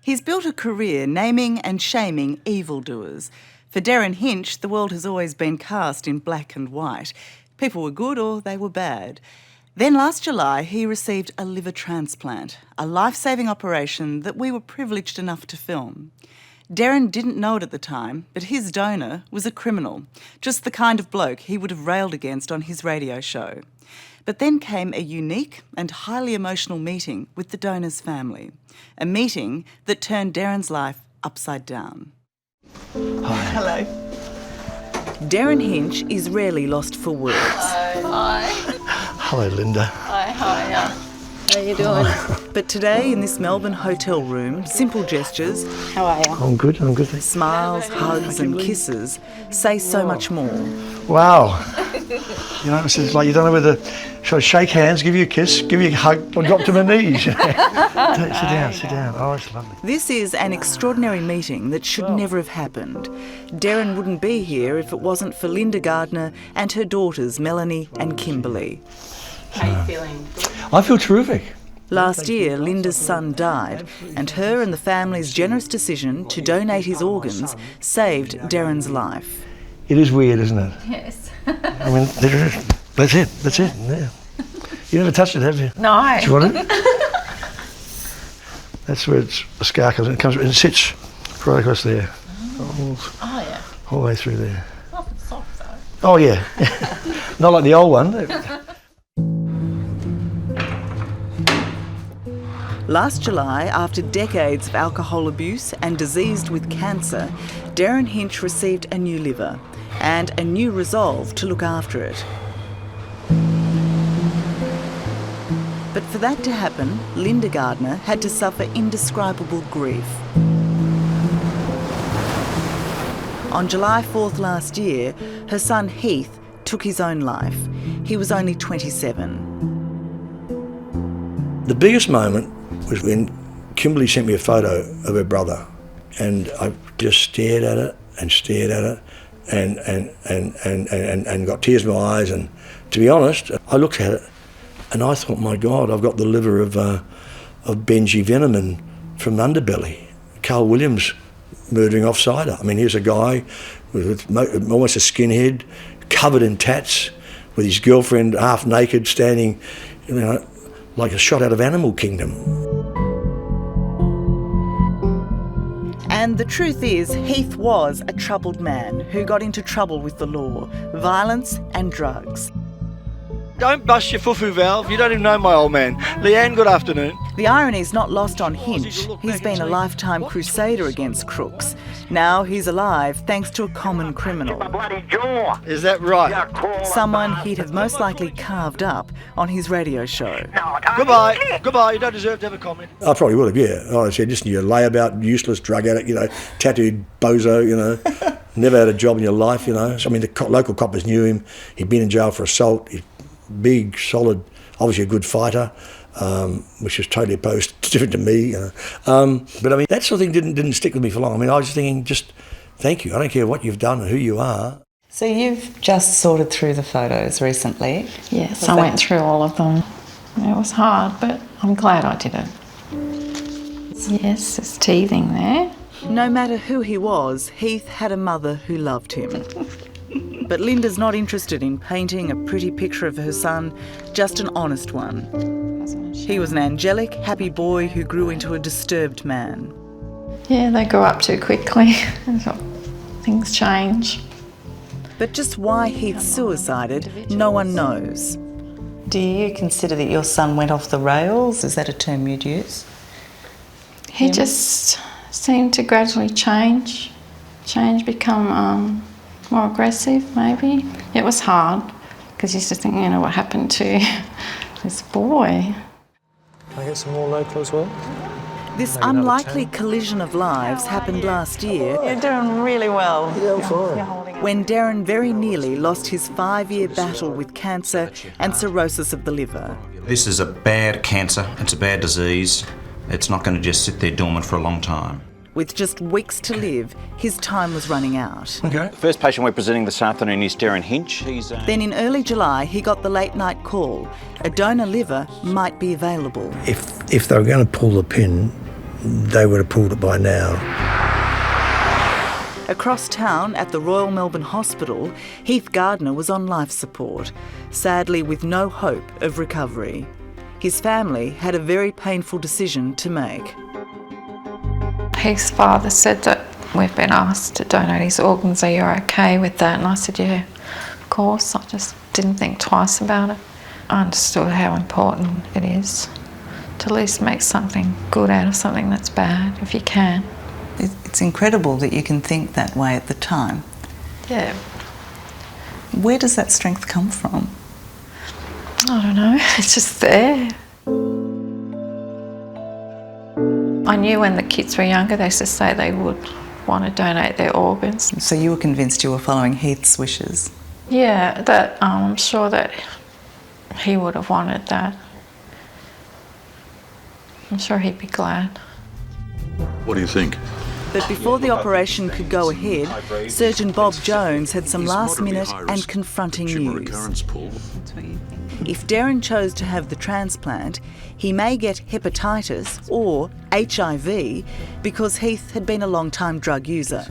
He's built a career naming and shaming evildoers. For Derryn Hinch, the world has always been cast in black and white. People were good or they were bad. Then last July, he received a liver transplant, a life-saving operation that we were privileged enough to film. Derryn didn't know it at the time, but his donor was a criminal, just the kind of bloke he would have railed against on his radio show. But then came a unique and highly emotional meeting with the donor's family, a meeting that turned Derryn's life upside down. Hi. Hello. Derryn Hinch is rarely lost for words. Hi. Hello, Linda. Hi, how are you doing? But today, in this Melbourne hotel room, simple gestures, How are you? I'm good, thanks. smiles, hugs and kisses say so much more. Wow. You know, it's like you don't know whether should I shake hands, give you a kiss, give you a hug, or drop to my knees. Sit down. Oh, it's lovely. This is an extraordinary meeting that should never have happened. Derryn wouldn't be here if it wasn't for Linda Gardner and her daughters Melanie and Kimberly. How are you feeling? I feel terrific. Last year, Linda's son died, and her and the family's generous decision to donate his organs saved Derryn's life. It is weird, isn't it? Yes. I mean, that's it. Yeah. You never touched it, have you? No. Do you want it? That's where the scar comes in. It comes and it sits right across there. Oh, yeah. All the way through there. Oh, it's soft though. Oh, yeah. Not like the old one. Last July, after decades of alcohol abuse and diseased with cancer, Derryn Hinch received a new liver and a new resolve to look after it. But for that to happen, Linda Gardner had to suffer indescribable grief. On July 4th last year, her son Heath took his own life. He was only 27. The biggest moment was when Kimberly sent me a photo of her brother, and I just stared at it and got tears in my eyes. And to be honest, I looked at it and I thought, my God, I've got the liver of Benji Veneman from Underbelly, Carl Williams murdering Offsider. I mean, here's a guy with almost a skinhead, covered in tats, with his girlfriend half naked, standing, you know, like a shot out of Animal Kingdom. And the truth is, Heath was a troubled man who got into trouble with the law, violence and drugs. Don't bust your fufu valve, you don't even know my old man. Leanne, good afternoon. The irony is not lost on Hinch. He's been a lifetime crusader against crooks. Now he's alive thanks to a common criminal. Is that right? Someone he'd have most likely carved up on his radio show. Goodbye, you don't deserve to have a comment. I probably would have, yeah. I said, listen, you layabout, useless drug addict, you know, tattooed bozo, you know, never had a job in your life, you know. So, I mean, the local coppers knew him. He'd been in jail for assault. He's big, solid, obviously a good fighter, which is totally opposed, different to me. You know. But I mean, that sort of thing didn't stick with me for long. I mean, I was just thinking, just thank you. I don't care what you've done or who you are. So you've just sorted through the photos recently. Yes, I went through all of them. It was hard, but I'm glad I did it. Yes, it's teething there. No matter who he was, Heath had a mother who loved him. But Linda's not interested in painting a pretty picture of her son, just an honest one. He was an angelic, happy boy who grew into a disturbed man. Yeah, they grew up too quickly. Things change. But just why Heath suicided, no one knows. Do you consider that your son went off the rails? Is that a term you'd use? He just seemed to gradually change, become more aggressive, maybe. It was hard because you used to think, you know, what happened to this boy? Can I get some more local as well? This unlikely collision of lives happened last year. You're doing really well. Yeah, I'm fine. When Derryn very nearly lost his 5-year battle with cancer and cirrhosis of the liver. This is a bad cancer, it's a bad disease. It's not going to just sit there dormant for a long time. With just weeks to live, his time was running out. Okay. The first patient we're presenting this afternoon is Derryn Hinch. Then in early July, he got the late night call. A donor liver might be available. If they were going to pull the pin, they would have pulled it by now. Across town at the Royal Melbourne Hospital, Heath Gardner was on life support, sadly with no hope of recovery. His family had a very painful decision to make. His father said that we've been asked to donate his organs, are you okay with that? And I said, yeah, of course. I just didn't think twice about it. I understood how important it is to at least make something good out of something that's bad, if you can. It's incredible that you can think that way at the time. Yeah. Where does that strength come from? I don't know, it's just there. I knew when the kids were younger, they used to say they would want to donate their organs. So you were convinced you were following Heath's wishes? Yeah, that I'm sure that he would have wanted that. I'm sure he'd be glad. What do you think? But before the operation could go ahead, Surgeon Bob Jones had some last-minute and confronting news. If Derryn chose to have the transplant, he may get hepatitis or HIV because Heath had been a long-time drug user.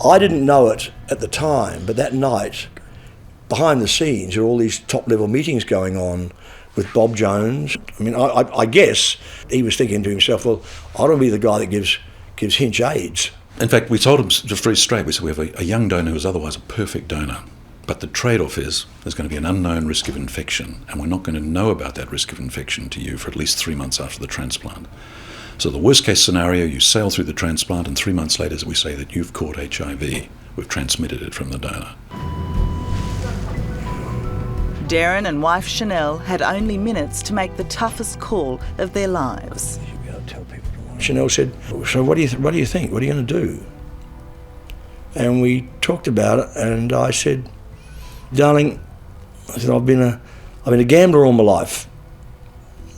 I didn't know it at the time, but that night, behind the scenes, there are all these top-level meetings going on with Bob Jones. I mean, I guess he was thinking to himself, well, I don't want to be the guy that gives Hinch AIDS. In fact, we told him just very straight, we said we have a young donor who is otherwise a perfect donor, but the trade-off is there's going to be an unknown risk of infection, and we're not going to know about that risk of infection to you for at least 3 months after the transplant. So the worst-case scenario, you sail through the transplant, and 3 months later we say that you've caught HIV. We've transmitted it from the donor. Derryn and wife Chanel had only minutes to make the toughest call of their lives. Chanel said, so what do you think? What are you going to do? And we talked about it, and I said, darling, I said, I've been a gambler all my life.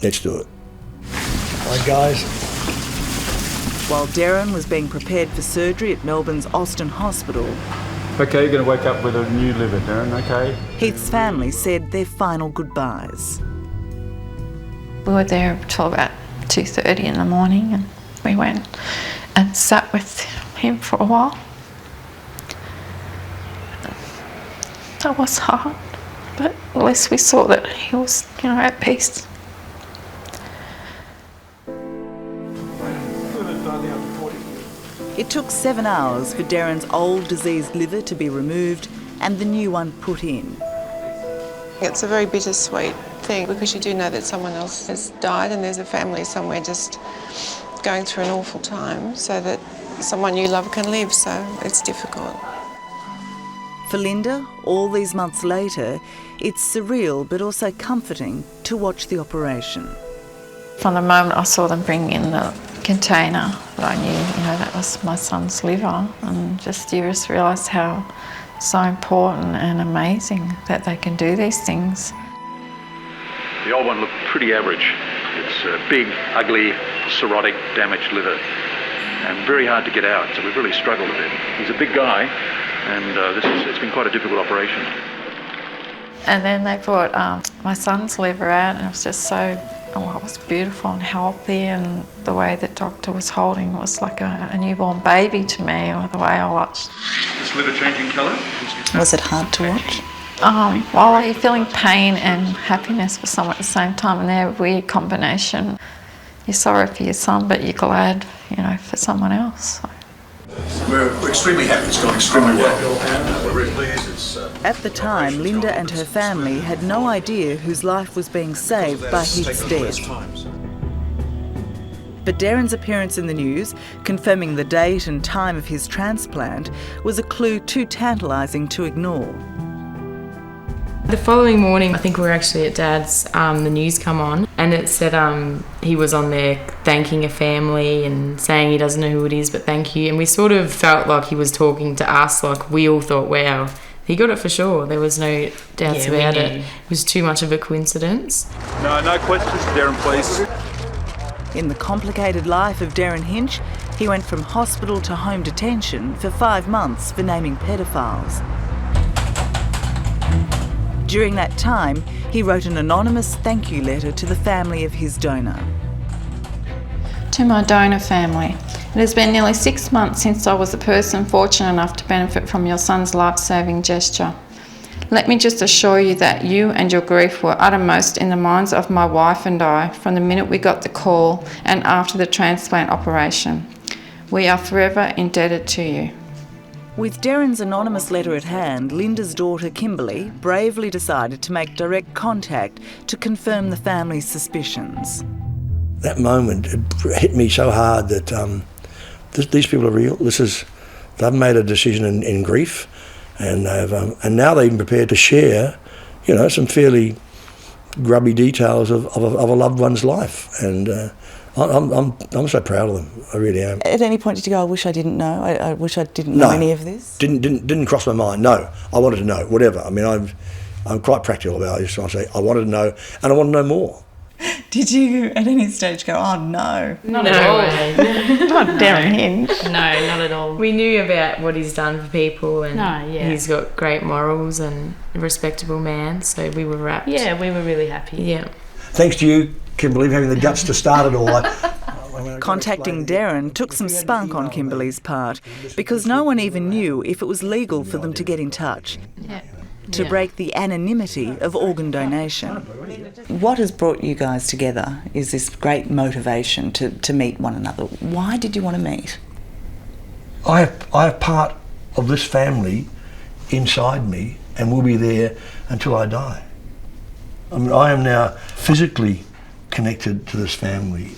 Let's do it. All right, guys. While Derryn was being prepared for surgery at Melbourne's Austin Hospital, okay, you're going to wake up with a new liver, Derryn, okay? Heath's family said their final goodbyes. We were there until about 2:30 in the morning, and we went and sat with him for a while. That was hard, but at least we saw that he was, at peace. It took 7 hours for Derryn's old diseased liver to be removed and the new one put in. It's a very bittersweet thing because you do know that someone else has died and there's a family somewhere just going through an awful time so that someone you love can live, so it's difficult. For Linda, all these months later, it's surreal but also comforting to watch the operation. From the moment I saw them bring in the container, I knew, that was my son's liver, and you just realise how so important and amazing that they can do these things. The old one looked pretty average. It's a big, ugly, cirrhotic, damaged liver, and very hard to get out, so we've really struggled a bit. He's a big guy, and it's been quite a difficult operation. And then they brought my son's liver out, and it was just so, it was beautiful and healthy, and the way the doctor was holding it was like a newborn baby to me, or the way I watched. This liver changing colour? Was it hard to watch? Well, you're feeling pain and happiness for someone at the same time, and they're a weird combination. You're sorry for your son, but you're glad, for someone else. We're extremely happy. It's gone extremely well. We're really pleased. At the time, Linda and her family had no idea whose life was being saved by Heath's death. But Derryn's appearance in the news, confirming the date and time of his transplant, was a clue too tantalising to ignore. The following morning, I think we were actually at Dad's, the news come on, and it said he was on there thanking a family and saying he doesn't know who it is, but thank you. And we sort of felt like he was talking to us, like we all thought, wow, he got it for sure. There was no doubts about it. It was too much of a coincidence. No questions, Derryn, please. In the complicated life of Derryn Hinch, he went from hospital to home detention for 5 months for naming pedophiles. During that time, he wrote an anonymous thank you letter to the family of his donor. To my donor family, it has been nearly 6 months since I was the person fortunate enough to benefit from your son's life-saving gesture. Let me just assure you that you and your grief were uttermost in the minds of my wife and I from the minute we got the call and after the transplant operation. We are forever indebted to you. With Derryn's anonymous letter at hand, Linda's daughter Kimberly bravely decided to make direct contact to confirm the family's suspicions. That moment, it hit me so hard that these people are real. They've made a decision in grief, and now they're even prepared to share, some fairly grubby details of a loved one's life. And I'm so proud of them. I really am. At any point did you go, I wish I didn't know? I wish I didn't know any of this? Didn't cross my mind. No, I wanted to know. Whatever. I mean, I'm quite practical about it. So I say I wanted to know, and I want to know more. Did you at any stage go, oh no? Not at all. Not Derryn Hinch. No, not at all. We knew about what he's done for people, and he's got great morals and a respectable man, so we were wrapped. Yeah, we were really happy. Yeah. Thanks to you, Kimberly, for having the guts to start it all. Contacting Derryn took some spunk on Kimberly's part because no one even knew if it was legal for them to get in touch. To break the anonymity of organ donation. What has brought you guys together is this great motivation to meet one another. Why did you want to meet? I have part of this family inside me and will be there until I die. I mean, I am now physically connected to this family,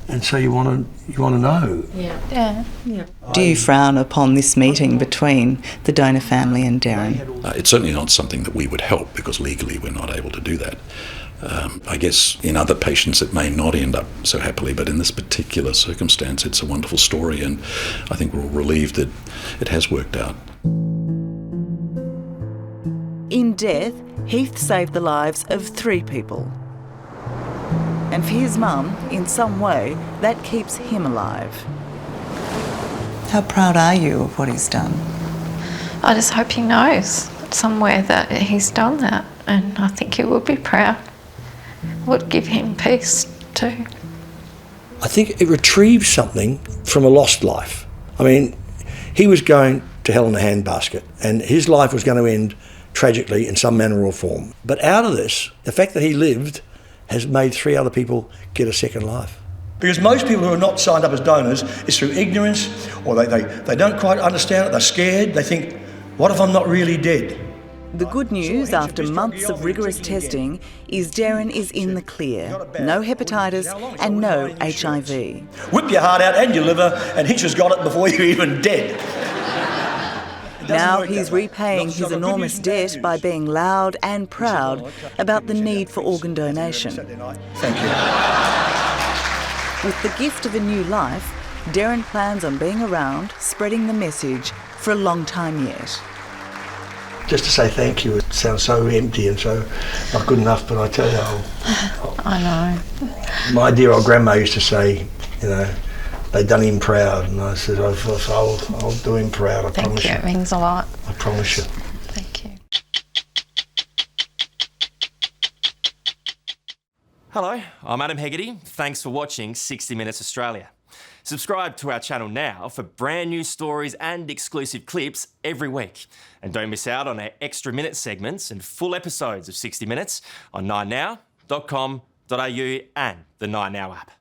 and so you want to know. Yeah. Do you frown upon this meeting between the donor family and Derryn? It's certainly not something that we would help because legally we're not able to do that. I guess in other patients it may not end up so happily, but in this particular circumstance it's a wonderful story, and I think we're all relieved that it has worked out. In death, Heath saved the lives of 3 people. And for his mum, in some way, that keeps him alive. How proud are you of what he's done? I just hope he knows somewhere that he's done that, and I think he would be proud. It would give him peace too. I think it retrieves something from a lost life. I mean, he was going to hell in a handbasket, and his life was going to end tragically in some manner or form. But out of this, the fact that he lived has made 3 other people get a second life. Because most people who are not signed up as donors is through ignorance, or they don't quite understand it, they're scared, they think, what if I'm not really dead? The good news, after months of rigorous testing, is Derryn is in the clear. No hepatitis and no HIV. Whip your heart out and your liver, and Hinch has got it before you're even dead. Now he's repaying his enormous debt by being loud and proud about the need for organ donation. Thank you. With the gift of a new life, Derryn plans on being around, spreading the message for a long time yet. Just to say thank you, it sounds so empty and so not good enough, but I tell you, I know. My dear old grandma used to say, they done him proud, and I said, I'll do him proud, I promise you. Thank you, it means a lot. I promise you. Thank you. Hello, I'm Adam Hegarty. Thanks for watching 60 Minutes Australia. Subscribe to our channel now for brand new stories and exclusive clips every week. And don't miss out on our extra minute segments and full episodes of 60 Minutes on 9now.com.au and the 9Now app.